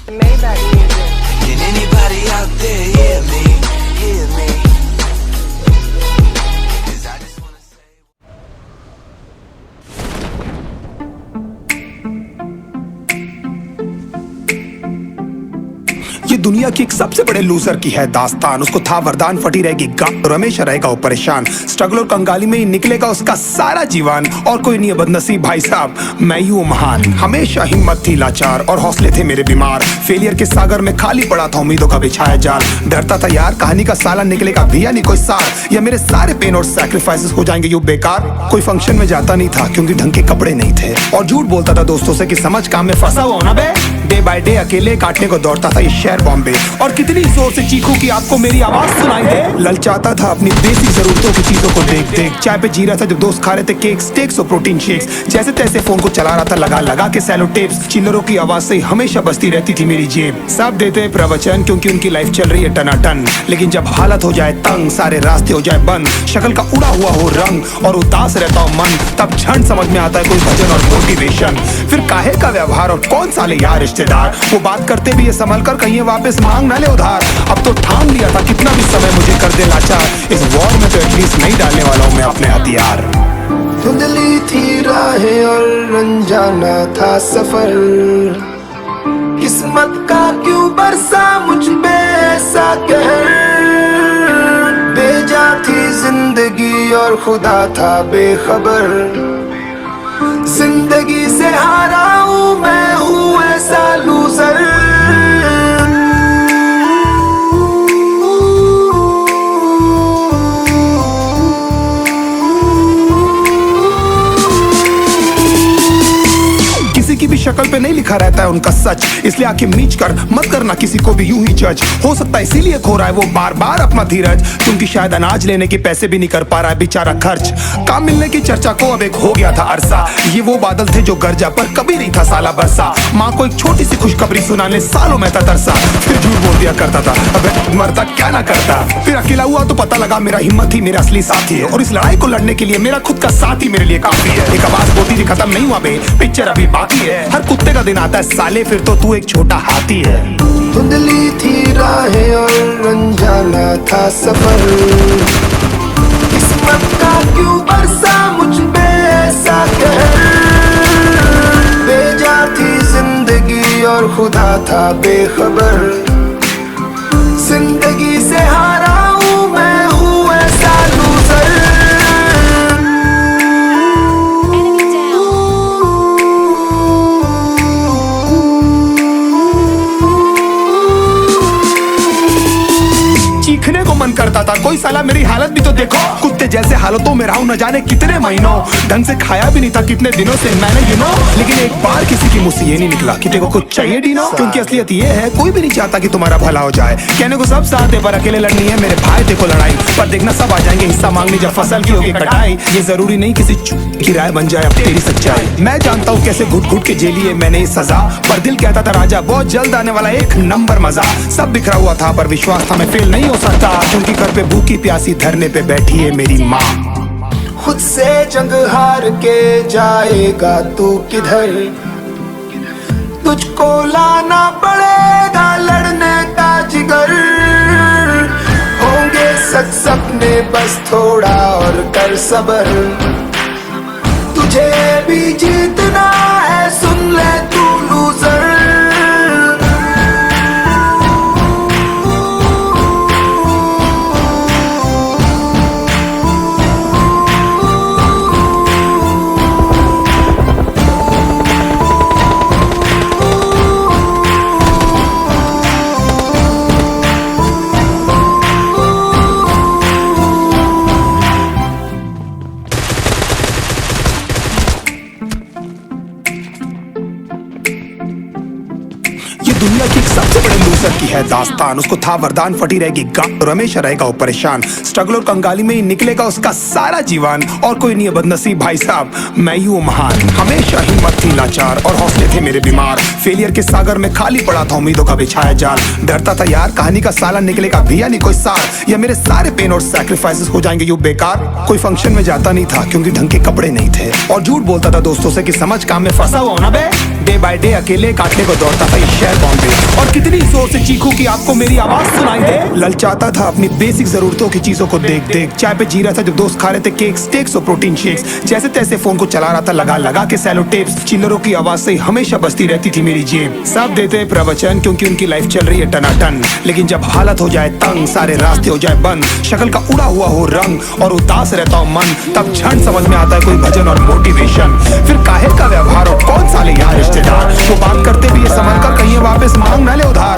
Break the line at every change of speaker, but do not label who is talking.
Maybach music.
Can anybody out there hear me? Hear me? 'Cause I just wanna say.
ये दुनिया की एक सबसे बड़े लूजर की है दास्तान। उसको था वरदान, फटी रहेगी गांठ और हमेशा रहेगा वो परेशान। स्ट्रगल और कंगाली में ही निकलेगा उसका सारा जीवन। और कोई नहीं है बदनसीब भाई साहब, मैं ही हूँ महान। हमेशा हिम्मत थी लाचार और हौसले थे मेरे बीमार। फेलियर के सागर में खाली पड़ा था उम्मीदों का बिछाया जाल। डरता था यार कहानी का साला निकलेगा भी या नहीं कोई सार, या मेरे सारे पेन और सैक्रिफाइसेस हो जाएंगे यूं बेकार। कोई फंक्शन में जाता नहीं था क्योंकि ढंग के कपड़े नहीं थे, और झूठ बोलता था दोस्तों से कि समझ काम में फंसा हुआ ना बे। डे बाय डे अकेले काटने को दौड़ता था ये शहर बॉम्बे, और कितनी जोर से चीखूं कि आपको मेरी आवाज सुनाई दे। ललचाता था अपनी बेसिक जरूरतों की चीजों को देख देख। चाय पे जी रहा था जब दोस्त खा रहे थे केक, स्टेक्स और प्रोटीन शेक्स। जैसे तैसे फोन को चला रहा था लगा लगा के सैलो टेप्स। चिल्लरों की आवाज से हमेशा बजती रहती थी मेरी जेब। सब देते प्रवचन क्योंकि उनकी लाइफ चल रही है टनाटन, लेकिन जब हालत हो जाए तंग, सारे रास्ते हो जाए बंद, शक्ल का उड़ा हुआ हो रंग और उदास रहता हो मन, तब क्षण समझ में आता है कोई भजन और मोटिवेशन। फिर काहे का व्यवहार और कौन साले यार रिश्तेदार, वो बात करते भी ये संभल कर कहीं वापस मांग ना ले उधार। अब तो ठान लिया था कितना भी समय मुझे कर दे लाचार। इस वॉर में तो एटलीस्ट नहीं डालने वाला हूँ मैं अपने हथियार।
धुंधली थी राहें और अनजाना था सफर, किस्मत का क्यों बरसा मुझ पे ऐसा कहर। बेजा थी जिंदगी और खुदा था बेखबर, जिंदगी से हारा हूँ मैं, हूँ ऐसा लूजर।
किसी की भी शक्ल पे नहीं लिखा रहता है उनका सच, इसलिए आंखें मीच कर मत करना किसी को भी यूं ही जज। हो सकता है इसीलिए खो रहा है वो बार बार अपना धीरज, क्योंकि शायद अनाज लेने के पैसे भी नहीं कर पा रहा है बेचारा खर्च। काम मिलने की चर्चा को अब एक हो गया था अरसा, ये वो बादल थे जो गरजा पर कभी नहीं था साला बरसा। माँ को एक छोटी सी खुशखबरी सुनाने सालों में था तरसा, फिर झूठ बोल दिया करता था अबे मरता क्या ना करता। फिर अकेला हुआ तो पता लगा मेरा हिम्मत ही मेरा असली साथी है, और इस लड़ाई को लड़ने के लिए मेरा खुद का साथ ही मेरे लिए काफी है। एक आवाज बोलती थी खत्म नहीं हुआ बे, पिक्चर अभी बाकी है। हर कुत्ते का दिन आता है साले, फिर तो तू एक छोटा हाथी है।
धुंधली थी राहें और अनजाना था सफर, किस्मत का क्यों बरसा मुझ पे ऐसा कहर। बेजा थी जिंदगी और खुदा था बेखबर, जिंदगी से हारा हूँ मैं, हूँ ऐसा लूजर।
चीखने को मन करता था, कोई साला मेरी हालत भी तो देखो। कुत्ते जैसे हालतों में रहा हूं न जाने कितने महीनों, ढंग से खाया भी नहीं था कितने दिनों से मैंने लेकिन एक बार किसी की मुंह से ये नहीं निकला कि तेरे को कुछ चाहिए डीनो। क्योंकि असलियत ये है कोई भी नहीं चाहता कि तुम्हारा भला हो जाए। कहने को सब साथ है पर अकेले लड़नी है मेरे भाई, देखो लड़ाई पर देखना सब आ जाएंगे हिस्सा मांगने जब फसल की होगी कटाई। ये जरूरी नहीं किसी की राय बन जाए अब तेरी सच्चाई। मैं जानता हूँ कैसे घुट घुट के झेली है मैंने ये सजा, पर दिल कहता था राजा बहुत जल्द आने वाला एक नंबर मजा। सब बिखरा हुआ था पर विश्वास था मैं फेल नहीं हो सकता, क्योंकि घर पे भूखी प्यासी धरने पे बैठी है मेरी माँ।
खुद से जंग हार के जाएगा तू किधर, तुझको लाना पड़ेगा लड़ने का जिगर। होंगे सच सपने बस थोड़ा और कर सबर, तुझे भी जीतना है सुन ले तू लूजर।
दुनिया की एक सबसे बड़े लूजर की है दास्तान। उसको था वरदान, फटी रहेगी गांठ और हमेशा रहेगा वो परेशान। स्ट्रगल और कंगाली में ही निकलेगा उसका सारा जीवन। और कोई नहीं है बदनसीब भाई साहब, मैं ही हूँ महान। हमेशा हिम्मत थी लाचार और हौसले थे मेरे बीमार। फेलियर के सागर में खाली पड़ा था उम्मीदों का बिछाया जाल। डरता था यार कहानी का साला निकलेगा भी या नहीं कोई सार, या मेरे सारे पेन और सैक्रिफाइसेस हो जाएंगे यूं बेकार। कोई फंक्शन में जाता नहीं था क्योंकि ढंग के कपड़े नहीं थे, और झूठ बोलता था दोस्तों से कि समझ काम में फंसा हुआ ना बे। डे बाय डे अकेले काटने को दौड़ता था ये शहर जाए बॉम्बे। और कितनी जोर से चीखूं कि आपको मेरी आवाज सुनाई दे। ललचाता था अपनी बेसिक जरूरतों की चीजों को देख देख। चाय पे जी रहा था जब दोस्त खा रहे थे केक स्टेक्स और प्रोटीन शेक्स। जैसे तैसे फोन को चला रहा था लगा लगा के सैलो टेप्स। चिल्लरों की आवाज से हमेशा बजती रहती थी मेरी जेब। सब देते प्रवचन क्योंकि उनकी लाइफ चल रही है टनाटन, लेकिन जब हालत हो जाए तंग, सारे रास्ते हो जाए बंद, शक्ल का उड़ा हुआ हो रंग और उदास रहता हो मन, तब क्षण समझ में आता है कोई भजन और मोटिवेशन। फिर काहे का व्यवहार और कौन साले यार रिश्तेदार, वो बात करते भी ये संभल कर कहीं वापस मांग ना ले उधार।